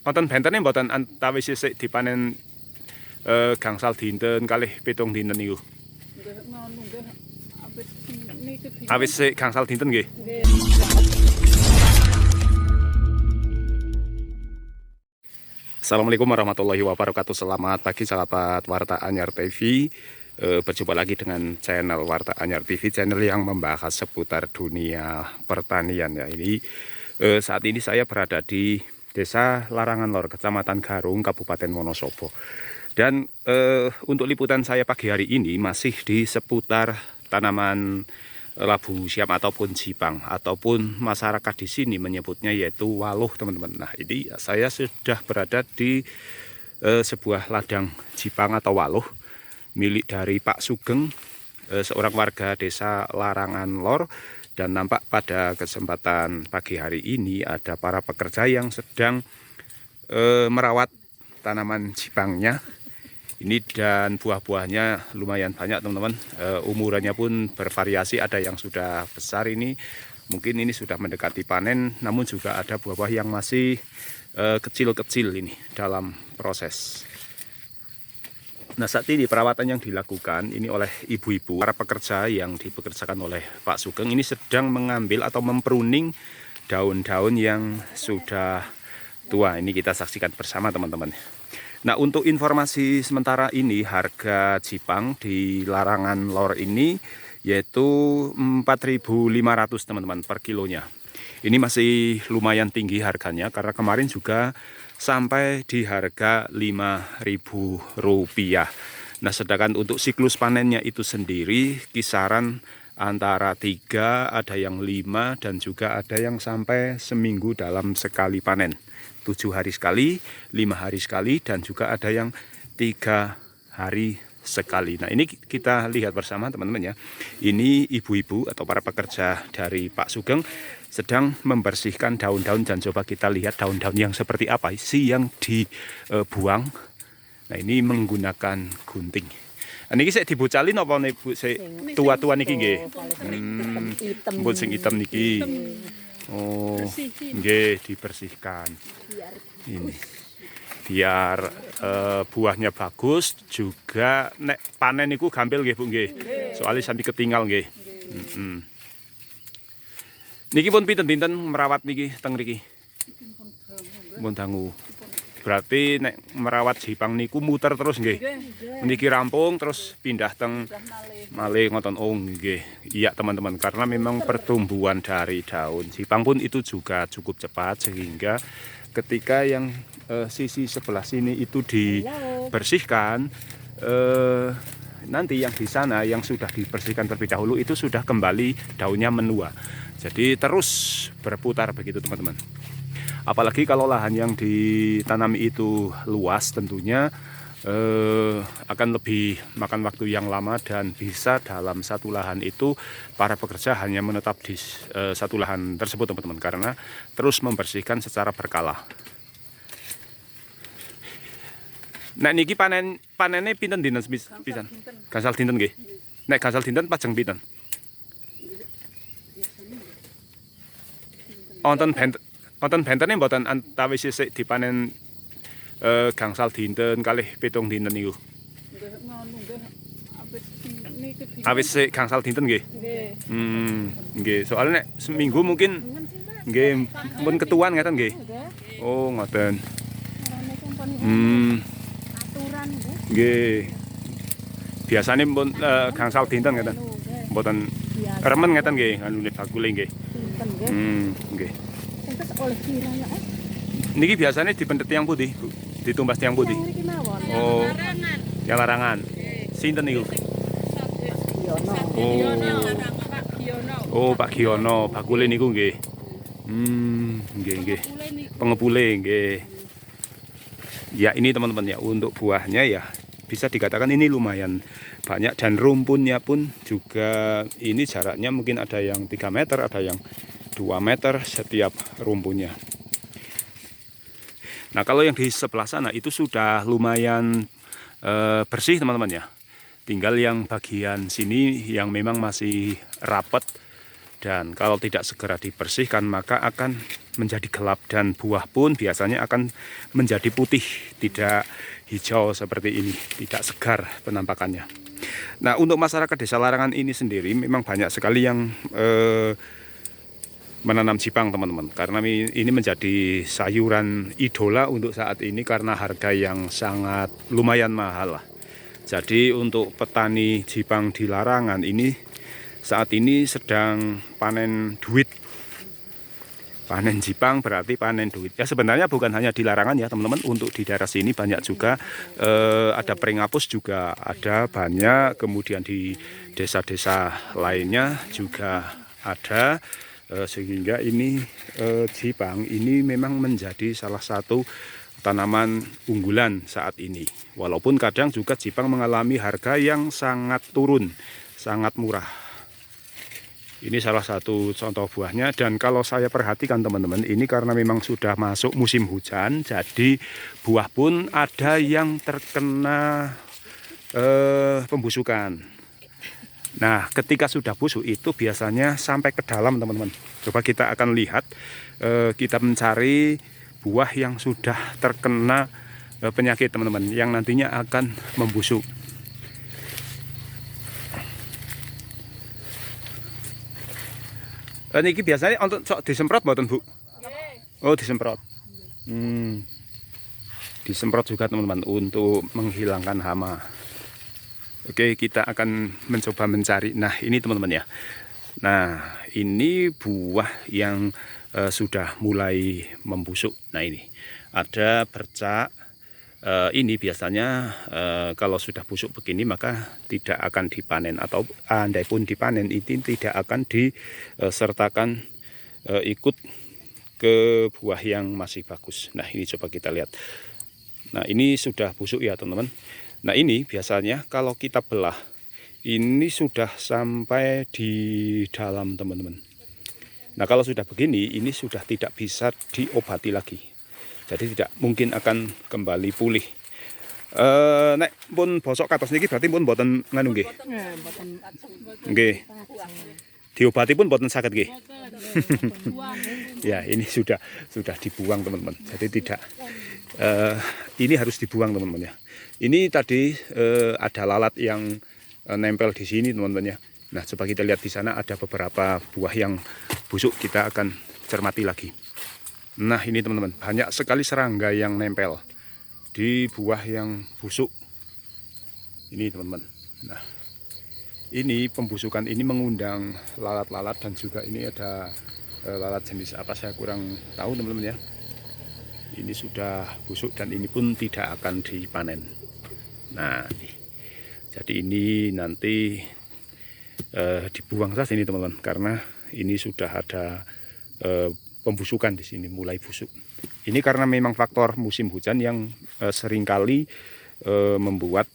Wonten bentene mboten antawis sik dipanen gangsal dinten kalih 7 dinten niku. Nggih ngono nggih. Awis niki Awis sik gangsal dinten nggih. nggih. Assalamualaikum warahmatullahi wabarakatuh. Selamat pagi sahabat Warta Anyar TV. Berjumpa lagi dengan channel Warta Anyar TV, channel yang membahas seputar dunia pertanian ya. Ini saat ini saya berada di Desa Larangan Lor, Kecamatan Garung, Kabupaten Wonosobo. Dan untuk liputan saya pagi hari ini masih di seputar tanaman labu siam ataupun jipang, ataupun masyarakat di sini menyebutnya yaitu waluh, teman-teman. Nah, ini saya sudah berada di sebuah ladang jipang atau waluh milik dari Pak Sugeng, seorang warga Desa Larangan Lor. Dan nampak pada kesempatan pagi hari ini ada para pekerja yang sedang merawat tanaman jipangnya ini, dan buah-buahnya lumayan banyak, teman-teman. Umurannya pun bervariasi, ada yang sudah besar, ini mungkin ini sudah mendekati panen, namun juga ada buah-buah yang masih kecil-kecil ini dalam proses. Nah, saat ini perawatan yang dilakukan ini oleh ibu-ibu, para pekerja yang dipekerjakan oleh Pak Sugeng ini sedang mengambil atau mempruning daun-daun yang sudah tua. Ini kita saksikan bersama, teman-teman. Nah, untuk informasi sementara ini harga jipang di Larangan Lor ini yaitu 4.500, teman-teman, per kilonya. Ini masih lumayan tinggi harganya karena kemarin juga sampai di harga Rp5.000. Nah, sedangkan untuk siklus panennya itu sendiri kisaran antara 3, ada yang 5, dan juga ada yang sampai seminggu dalam sekali panen. 7 hari sekali, 5 hari sekali, dan juga ada yang 3 hari sekali. Nah, ini kita lihat bersama, teman-teman ya. Ini ibu-ibu atau para pekerja dari Pak Sugeng sedang membersihkan daun-daun, dan coba kita lihat daun-daun yang seperti apa sih yang dibuang. Nah, ini menggunakan gunting. Ini saya dibucalin apa nih Bu? Tua-tua niki nggih. Mbok sing hitam niki. Oh, nggih, dibersihkan. Ini biar buahnya bagus, juga nek panen niku gampil nggih Bu nggih. Soalnya sampai ketinggal nggih. Niki pun pinten dinten merawat niki teng mriki? Pun dangu. Berarti nek merawat jipang niku muter terus nggih. Niki rampung terus pindah teng malih ngoten. Oh nggih. Iya, teman-teman, karena memang pertumbuhan dari daun jipang pun itu juga cukup cepat, sehingga ketika yang sisi sebelah sini itu dibersihkan, nanti yang di sana yang sudah dibersihkan terlebih dahulu itu sudah kembali daunnya menua. Jadi terus berputar begitu, teman-teman. Apalagi kalau lahan yang ditanami itu luas, tentunya akan lebih makan waktu yang lama, dan bisa dalam satu lahan itu para pekerja hanya menetap di satu lahan tersebut, teman-teman, karena terus membersihkan secara berkala. Nek niki panennya pinten dinten pisan? Gangsal dinten nggih. Nek gangsal dinten pajeng pinten? Wonten bentene mboten antawis sik dipanen gangsal dinten kalih 7 dinten niku. Nggih ngono nggih. Awis niki Awis sik gangsal dinten nggih. nggih. Nggih, soalnya nek seminggu mungkin nggih pun ketuan ngeten nggih. Oh, ngoten. Aturan Bu. Nggih. Biasane pun gangsal dinten ngeten. Mboten remen ngeten nggih, anune bakule nggih. Nggih. Terus oleh kiranya Niki biasanya dipendet tiang putih, Bu. Ditumbas tiang putih. mriki mawon. Oh, yang larangan. Sinten niku? Oh, Pak Giono, bakule niku nggih. Nggih. Pengepule nggih. Ya, ini teman-teman ya, untuk buahnya ya bisa dikatakan ini lumayan banyak, dan rumpunnya pun juga ini jaraknya mungkin ada yang 3 meter, ada yang 2 meter setiap rumpunnya. Nah, kalau yang di sebelah sana itu sudah lumayan bersih, teman-teman ya. Tinggal yang bagian sini yang memang masih rapat Dan kalau tidak segera dibersihkan maka akan menjadi gelap dan buah pun biasanya akan menjadi putih, tidak hijau seperti ini, tidak segar penampakannya. Nah, untuk masyarakat Desa Larangan ini sendiri memang banyak sekali yang menanam jipang, teman-teman, karena ini menjadi sayuran idola untuk saat ini karena harga yang sangat lumayan mahal lah. Jadi untuk petani jipang di Larangan ini saat ini sedang panen duit. Panen jipang berarti panen duit. Ya sebenarnya bukan hanya di Larangan ya teman-teman, untuk di daerah sini banyak juga, ada Pringapus juga ada banyak, kemudian di desa-desa lainnya juga ada, sehingga ini jipang ini memang menjadi salah satu tanaman unggulan saat ini. Walaupun kadang juga jipang mengalami harga yang sangat turun, sangat murah. Ini salah satu contoh buahnya, dan kalau saya perhatikan teman-teman, ini karena memang sudah masuk musim hujan, jadi buah pun ada yang terkena pembusukan. Nah, ketika sudah busuk itu biasanya sampai ke dalam teman-teman. Coba kita akan lihat, kita mencari buah yang sudah terkena penyakit teman-teman, yang nantinya akan membusuk. Ini biasanya untuk disemprot mboten, Bu? Oh, disemprot. Disemprot juga teman-teman untuk menghilangkan hama. Oke, kita akan mencoba mencari. Nah, ini teman-teman ya. Nah, ini buah yang sudah mulai membusuk. Nah, ini ada bercak. Ini biasanya kalau sudah busuk begini maka tidak akan dipanen, atau andai pun dipanen ini tidak akan disertakan ikut ke buah yang masih bagus. Nah, ini coba kita lihat. Nah, ini sudah busuk ya teman-teman. Nah, ini biasanya kalau kita belah ini sudah sampai di dalam teman-teman. Nah, kalau sudah begini ini sudah tidak bisa diobati lagi. Jadi tidak mungkin akan kembali pulih. Nek pun bosok kados niki berarti pun boten nganu nggih. Nggih. Diobati pun boten saged nggih. Ya, ini sudah dibuang teman-teman. Jadi tidak ini harus dibuang teman-teman ya. Ini tadi ada lalat yang nempel di sini teman-teman ya. Nah, coba kita lihat di sana ada beberapa buah yang busuk, kita akan cermati lagi. Nah, ini teman-teman, banyak sekali serangga yang nempel di buah yang busuk. Ini teman-teman. Nah, ini pembusukan ini mengundang lalat-lalat, dan juga ini ada lalat jenis apa saya kurang tahu teman-teman ya. Ini sudah busuk dan ini pun tidak akan dipanen. Nah, jadi ini nanti dibuang saja ini teman-teman, karena ini sudah ada pembusukan di sini, mulai busuk. Ini karena memang faktor musim hujan yang seringkali membuat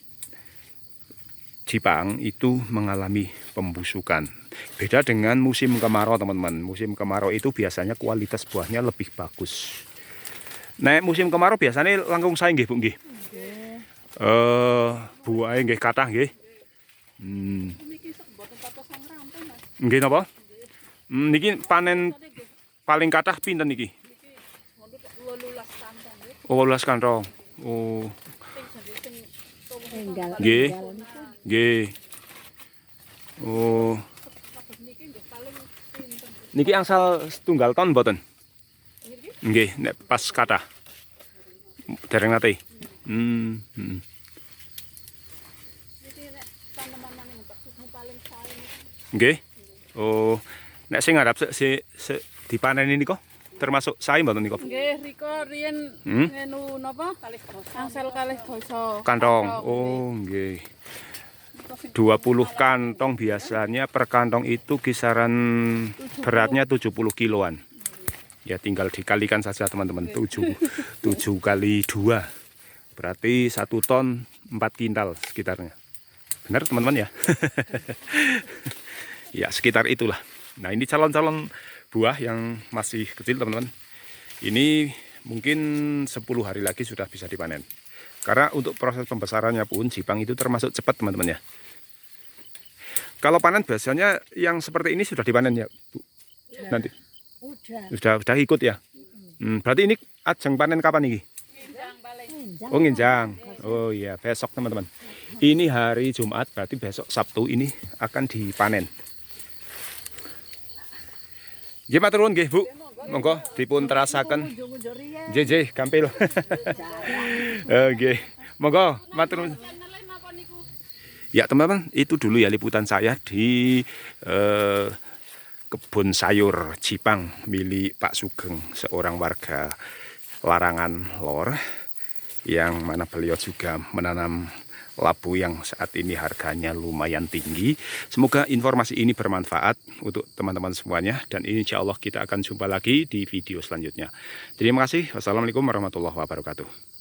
jipang itu mengalami pembusukan. Beda dengan musim kemarau teman-teman. Musim kemarau itu biasanya kualitas buahnya lebih bagus. Nah, musim kemarau biasanya langkung sae nggih Bu nggih. Buahe nggih kathah nggih. Nggih napa? Niki panen paling kathah pinten niki? 18 kantong. Oh, 18 kantong. Oh. Nggih. Nggih. Oh. Niki angsal setunggal ton mboten? Nggih, nek pas kathah. Dereng nate. Nggih. Oh, nek sing ngarep dipanen ini kok termasuk sae mboten niku? Nggih, rika riyen ngenu napa? Angsal kalih dasa. Kantong. Oh, nggih. 20 kantong biasanya, per kantong itu kisaran beratnya 70 kiloan. Ya tinggal dikalikan saja teman-teman, 7 kali 2 berarti 1 ton 4 kintal sekitarnya. Benar teman-teman ya? Ya sekitar itulah. Nah, ini calon-calon buah yang masih kecil teman-teman. Ini mungkin 10 hari lagi sudah bisa dipanen. Karena untuk proses pembesarannya pun jipang itu termasuk cepat teman-teman ya. Kalau panen biasanya yang seperti ini sudah dipanen ya, Bu? Nanti sudah ikut ya. Berarti ini ajeng panen kapan nih? Nginjang paling. Oh nginjang. Oh iya, besok teman-teman. Ini hari Jumat, berarti besok Sabtu ini akan dipanen. Nggih matur nuwun nggih, Bu. Monggo dipun terasaken. Nggih, gampil. Nggih. Monggo matur nuwun. Channel-e napa niku? Ya teman-teman, itu dulu ya liputan saya di kebun sayur Cipang milik Pak Sugeng, seorang warga Larangan Lor, yang mana beliau juga menanam labu yang saat ini harganya lumayan tinggi. Semoga informasi ini bermanfaat untuk teman-teman semuanya, dan insya Allah kita akan jumpa lagi di video selanjutnya. Terima kasih. Wassalamualaikum warahmatullahi wabarakatuh.